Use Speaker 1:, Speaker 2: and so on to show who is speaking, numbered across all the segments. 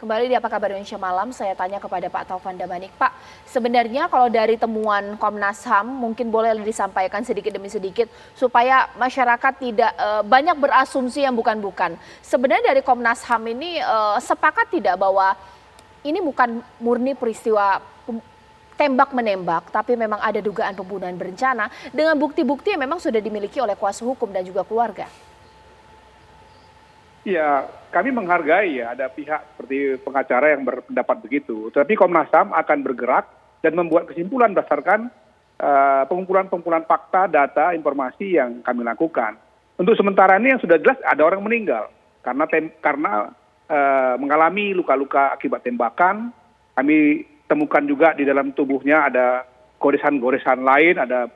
Speaker 1: Kembali di Apa Kabar Indonesia Malam, saya tanya kepada Pak Taufan Damanik. Pak, sebenarnya kalau dari temuan Komnas HAM mungkin boleh disampaikan sedikit demi sedikit supaya masyarakat tidak banyak berasumsi yang bukan-bukan. Sebenarnya dari Komnas HAM ini sepakat tidak bahwa ini bukan murni peristiwa tembak-menembak, tapi memang ada dugaan pembunuhan berencana dengan bukti-bukti yang memang sudah dimiliki oleh kuasa hukum dan juga keluarga?
Speaker 2: Ya, kami menghargai ya ada pihak seperti pengacara yang berpendapat begitu. Tetapi Komnas HAM akan bergerak dan membuat kesimpulan berdasarkan pengumpulan fakta, data, informasi yang kami lakukan. Untuk sementara ini yang sudah jelas ada orang meninggal karena mengalami luka-luka akibat tembakan. Kami temukan juga di dalam tubuhnya ada goresan-goresan lain, ada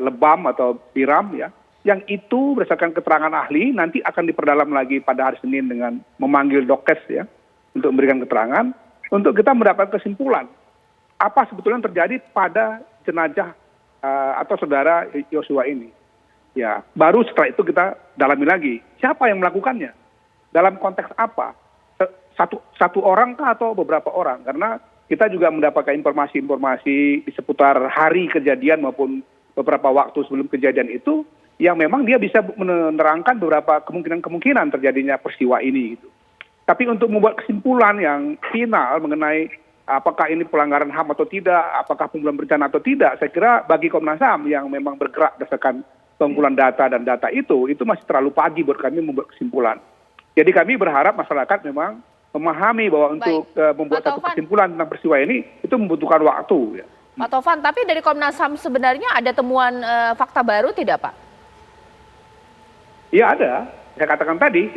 Speaker 2: lebam atau tiram ya. Yang itu berdasarkan keterangan ahli nanti akan diperdalam lagi pada hari Senin dengan memanggil dokes ya untuk memberikan keterangan untuk kita mendapat kesimpulan apa sebetulnya terjadi pada jenazah atau saudara Yosua ini. Ya, baru setelah itu kita dalami lagi siapa yang melakukannya, dalam konteks apa, satu orang kah atau beberapa orang, karena kita juga mendapatkan informasi-informasi di seputar hari kejadian maupun beberapa waktu sebelum kejadian itu yang memang dia bisa menerangkan beberapa kemungkinan terjadinya peristiwa ini. Gitu. Tapi untuk membuat kesimpulan yang final mengenai apakah ini pelanggaran HAM atau tidak, apakah pembunuhan berencana atau tidak, saya kira bagi Komnas HAM yang memang bergerak berdasarkan pengumpulan data dan data itu masih terlalu pagi buat kami membuat kesimpulan. Jadi kami berharap masyarakat memang memahami bahwa untuk membuat satu kesimpulan tentang peristiwa ini itu membutuhkan waktu. Ya.
Speaker 1: Pak Taufan, tapi dari Komnas HAM sebenarnya ada temuan fakta baru tidak, Pak?
Speaker 2: Ya ada, saya katakan tadi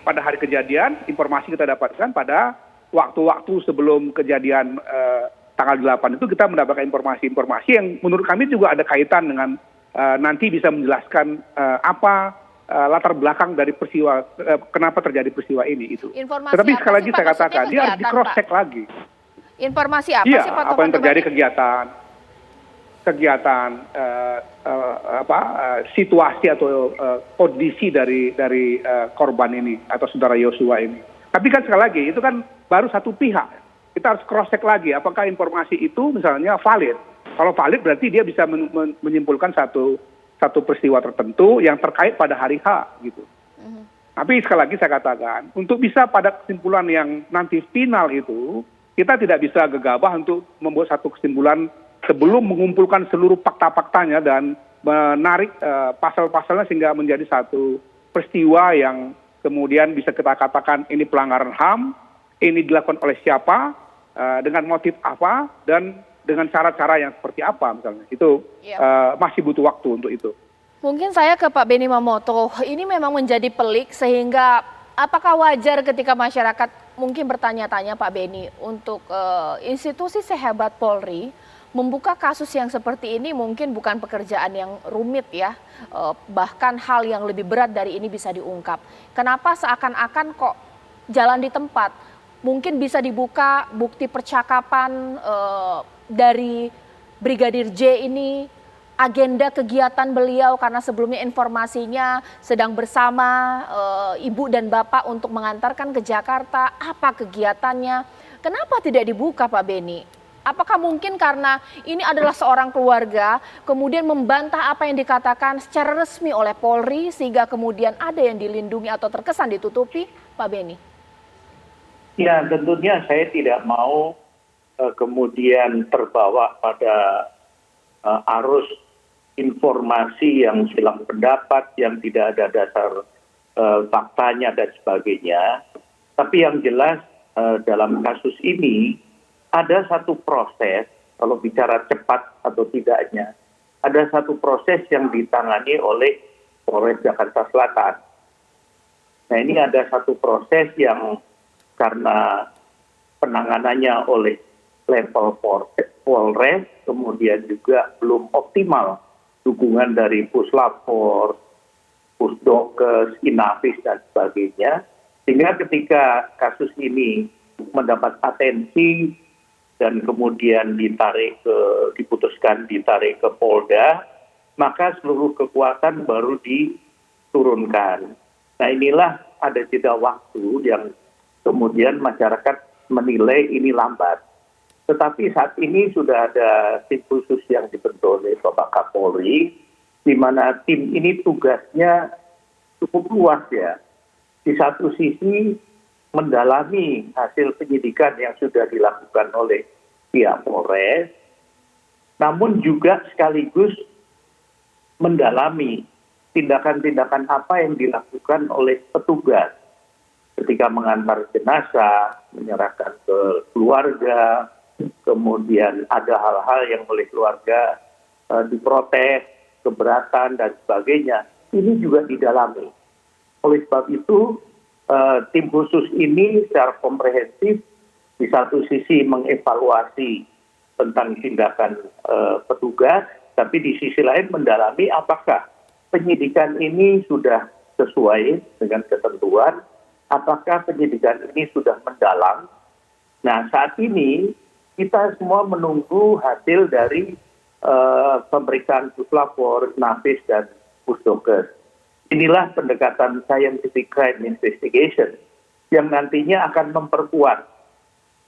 Speaker 2: pada hari kejadian informasi kita dapatkan pada waktu-waktu sebelum kejadian tanggal 8 itu kita mendapatkan informasi-informasi yang menurut kami juga ada kaitan dengan nanti bisa menjelaskan apa latar belakang dari peristiwa kenapa terjadi peristiwa ini itu. Tetapi sekali lagi saya katakan dia harus di cross check lagi.
Speaker 1: Informasi apa sih Pak Taufan?
Speaker 2: Apa yang terjadi kegiatan situasi atau kondisi dari korban ini atau saudara Yosua ini. Tapi kan sekali lagi itu kan baru satu pihak. Kita harus cross check lagi apakah informasi itu misalnya valid. Kalau valid berarti dia bisa menyimpulkan satu peristiwa tertentu yang terkait pada hari H gitu. Tapi sekali lagi saya katakan untuk bisa pada kesimpulan yang nanti final itu kita tidak bisa gegabah untuk membuat satu kesimpulan sebelum mengumpulkan seluruh fakta-faktanya dan menarik pasal-pasalnya sehingga menjadi satu peristiwa yang kemudian bisa kita katakan ini pelanggaran HAM, ini dilakukan oleh siapa, dengan motif apa, dan dengan cara-cara yang seperti apa misalnya. Itu masih butuh waktu untuk itu.
Speaker 1: Mungkin saya ke Pak Benny Mamoto, ini memang menjadi pelik sehingga apakah wajar ketika masyarakat mungkin bertanya-tanya Pak Benny untuk institusi sehebat Polri membuka kasus yang seperti ini mungkin bukan pekerjaan yang rumit ya, bahkan hal yang lebih berat dari ini bisa diungkap. Kenapa seakan-akan kok jalan di tempat? Mungkin bisa dibuka bukti percakapan dari Brigadir J ini, agenda kegiatan beliau karena sebelumnya informasinya sedang bersama ibu dan bapak untuk mengantarkan ke Jakarta, apa kegiatannya? Kenapa tidak dibuka Pak Benny? Apakah mungkin karena ini adalah seorang keluarga, kemudian membantah apa yang dikatakan secara resmi oleh Polri, sehingga kemudian ada yang dilindungi atau terkesan ditutupi, Pak Benny?
Speaker 3: Ya, tentunya saya tidak mau kemudian terbawa pada arus informasi yang silang pendapat, yang tidak ada dasar faktanya dan sebagainya. Tapi yang jelas dalam kasus ini, ada satu proses, kalau bicara cepat atau tidaknya, ada satu proses yang ditangani oleh Polres Jakarta Selatan. Nah ini ada satu proses yang karena penanganannya oleh level Polres, kemudian juga belum optimal dukungan dari Puslapor, Pusdokes, Inavis, dan sebagainya. Sehingga ketika kasus ini mendapat atensi, dan kemudian diputuskan ditarik ke Polda, maka seluruh kekuatan baru diturunkan. Nah inilah ada jeda waktu yang kemudian masyarakat menilai ini lambat. Tetapi saat ini sudah ada tim khusus yang dibentuk oleh Bapak Kapolri, di mana tim ini tugasnya cukup luas ya. Di satu sisi mendalami hasil penyidikan yang sudah dilakukan oleh pihak Polres, namun juga sekaligus mendalami tindakan-tindakan apa yang dilakukan oleh petugas ketika mengantar jenazah, menyerahkan ke keluarga, kemudian ada hal-hal yang oleh keluarga diprotes, keberatan, dan sebagainya. Ini juga didalami. Oleh sebab itu, tim khusus ini secara komprehensif di satu sisi mengevaluasi tentang tindakan petugas, tapi di sisi lain mendalami apakah penyidikan ini sudah sesuai dengan ketentuan, apakah penyidikan ini sudah mendalam. Nah, saat ini kita semua menunggu hasil dari pemeriksaan puslapor, Nafis, dan Pusdokes. Inilah pendekatan scientific crime investigation yang nantinya akan memperkuat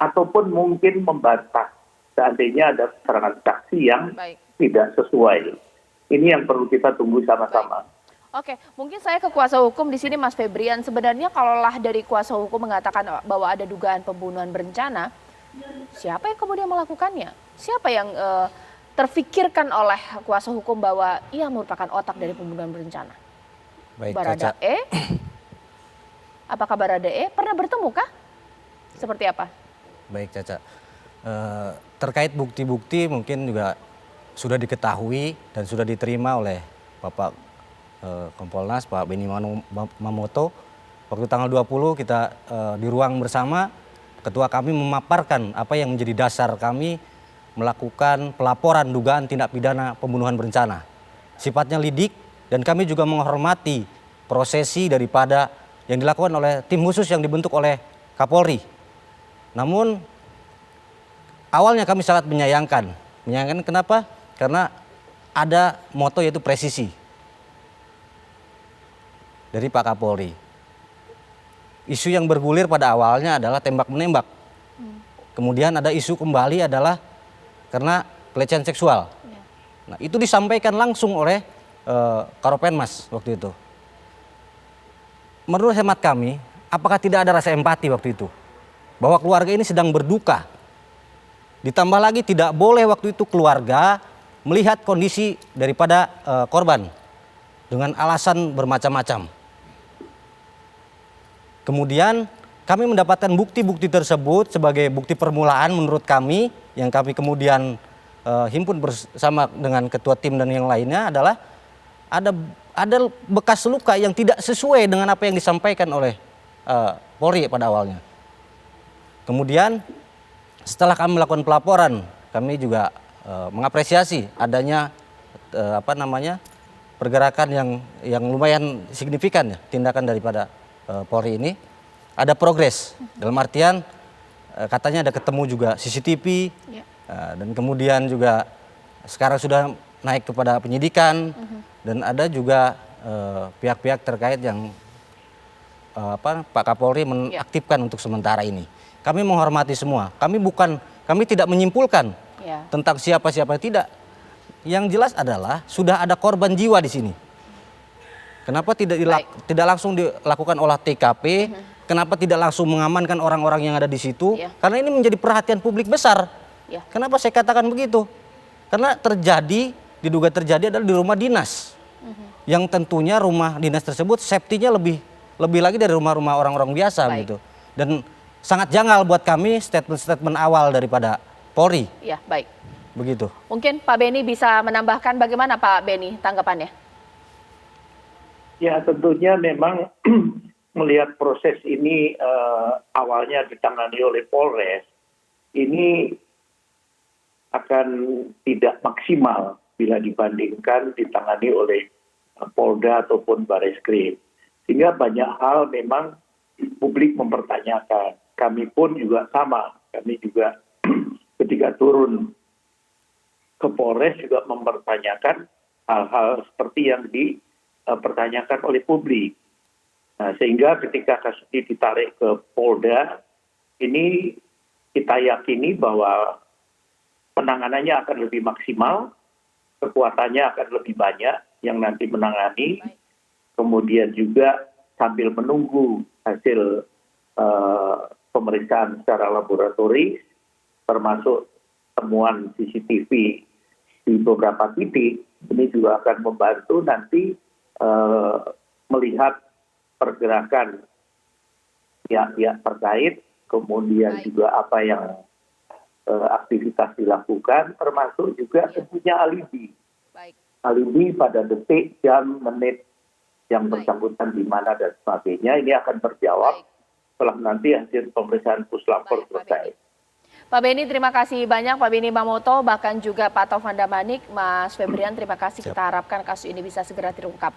Speaker 3: ataupun mungkin membantah seandainya ada keterangan saksi yang tidak sesuai. Ini yang perlu kita tunggu sama-sama.
Speaker 1: Oke, mungkin saya ke kuasa hukum di sini, Mas Febrian. Sebenarnya kalaulah dari kuasa hukum mengatakan bahwa ada dugaan pembunuhan berencana, siapa yang kemudian melakukannya? Siapa yang terfikirkan oleh kuasa hukum bahwa ia merupakan otak dari pembunuhan berencana?
Speaker 4: Baik,
Speaker 1: Baradae? Apakah Baradae pernah bertemu kah? Seperti apa?
Speaker 4: Baik, Caca. Terkait bukti-bukti mungkin juga sudah diketahui dan sudah diterima oleh Bapak Kompolnas, Pak Beni Mamoto. Waktu tanggal 20 kita di ruang bersama, ketua kami memaparkan apa yang menjadi dasar kami melakukan pelaporan dugaan tindak pidana pembunuhan berencana. Sifatnya lidik dan kami juga menghormati prosesi daripada yang dilakukan oleh tim khusus yang dibentuk oleh Kapolri. Namun awalnya kami sangat menyayangkan. Menyayangkan kenapa? Karena ada moto yaitu presisi dari Pak Kapolri. Isu yang bergulir pada awalnya adalah tembak-menembak. Kemudian ada isu kembali adalah karena pelecehan seksual. Nah, itu disampaikan langsung oleh Karopenmas waktu itu. Menurut hemat kami, apakah tidak ada rasa empati waktu itu? Bahwa keluarga ini sedang berduka. Ditambah lagi tidak boleh waktu itu keluarga melihat kondisi daripada korban dengan alasan bermacam-macam. Kemudian kami mendapatkan bukti-bukti tersebut sebagai bukti permulaan menurut kami yang kami kemudian himpun bersama dengan ketua tim dan yang lainnya adalah ada bekas luka yang tidak sesuai dengan apa yang disampaikan oleh Polri pada awalnya. Kemudian setelah kami melakukan pelaporan, kami juga mengapresiasi adanya pergerakan yang lumayan signifikan ya, tindakan daripada Polri ini. Ada progres dalam artian katanya ada ketemu juga CCTV dan kemudian juga sekarang sudah naik kepada penyidikan dan ada juga pihak-pihak terkait yang Pak Kapolri mengaktifkan untuk sementara ini. Kami menghormati semua. Kami tidak menyimpulkan tentang siapa-siapa, tidak. Yang jelas adalah sudah ada korban jiwa di sini. Kenapa tidak langsung dilakukan olah TKP? Kenapa tidak langsung mengamankan orang-orang yang ada di situ? Karena ini menjadi perhatian publik besar. Kenapa saya katakan begitu? Karena diduga terjadi adalah di rumah dinas. Yang tentunya rumah dinas tersebut safety-nya lebih lagi dari rumah-rumah orang-orang biasa gitu. Dan sangat janggal buat kami statement-statement awal daripada Polri.
Speaker 1: Ya, baik.
Speaker 4: Begitu.
Speaker 1: Mungkin Pak Beni bisa menambahkan bagaimana Pak Beni tanggapannya?
Speaker 3: Ya, tentunya memang melihat proses ini awalnya ditangani oleh Polres, ini akan tidak maksimal bila dibandingkan ditangani oleh Polda ataupun Bareskrim. Sehingga banyak hal memang publik mempertanyakan. Kami pun juga sama. Kami juga ketika turun ke Polres juga mempertanyakan hal-hal seperti yang dipertanyakan oleh publik. Nah, sehingga ketika kasus ini ditarik ke Polda, ini kita yakini bahwa penanganannya akan lebih maksimal, kekuatannya akan lebih banyak yang nanti menangani, kemudian juga sambil menunggu hasil pemeriksaan secara laboratoris, termasuk temuan CCTV di beberapa titik, ini juga akan membantu nanti melihat pergerakan pihak-pihak terkait, kemudian juga apa yang aktivitas dilakukan, termasuk juga tentunya alibi. Alibi pada detik, jam, menit yang bersangkutan di mana dan sebagainya, ini akan terjawab setelah nanti hasil pemeriksaan puslapor selesai.
Speaker 1: Pak Beni, terima kasih banyak Pak Beni Mamoto, bahkan juga Pak Taufan Damanik, Mas Febrian, terima kasih. Kita harapkan kasus ini bisa segera terungkap.